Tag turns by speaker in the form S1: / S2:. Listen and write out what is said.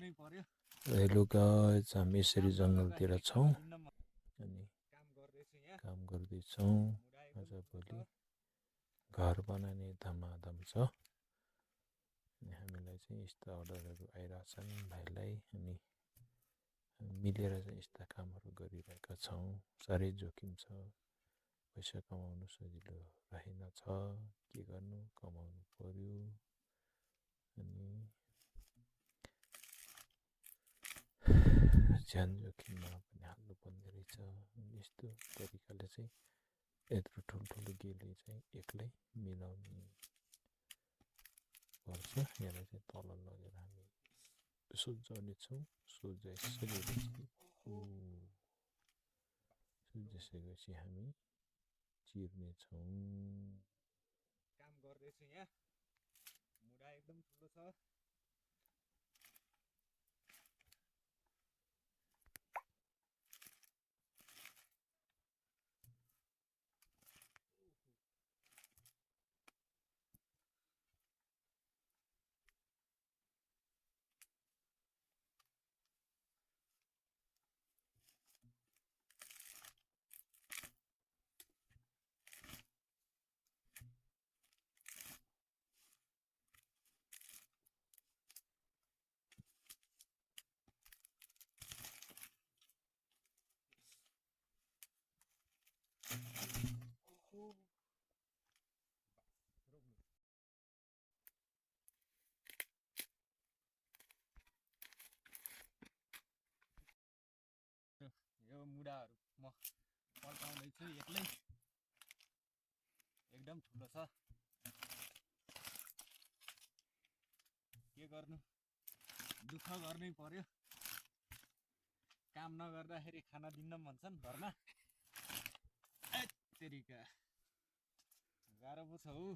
S1: Hello guys, हामी यसरी जङ्गलतिर छौँ अनि काम गर्दैछौँ। आजभोलि घर बनाउने धमाधम छ अनि हामीलाई चाहिँ यस्ता अर्डरहरू आइरहेछन् भाइलाई, अनि मिलेर चाहिँ यस्ता कामहरू गरिरहेका छौँ। साह्रै जोखिम छ, पैसा कमाउनु सजिलो रहेनछ, के गर्नु, कमाउनु पर्यो। अनि ज्यान जोखिममा पनि हाल्नु पर्ने रहेछ। यस्तो तरिकाले चाहिँ यत्रो ठुल्ठुलो गेले चाहिँ एक्लै मिलाउने पर्छ। यसलाई चाहिँ तल लगेर हामी सुल्झाउनेछौँ। सुल्झिसकेपछि हामी चिर्नेछौँ।
S2: काम गर्दैछु यहाँ, मुढा एकदम ठुलो छ। यो मुढाहरू म पल्टाउँदैछु एक्लै, एकदम ठुलो छ। के गर्नु, दुःख गर्नै पर्यो। काम नगर्दाखेरि खाना दिन्न भन्छन् घरमा। तेरिका गाह्रो पो छ हौ।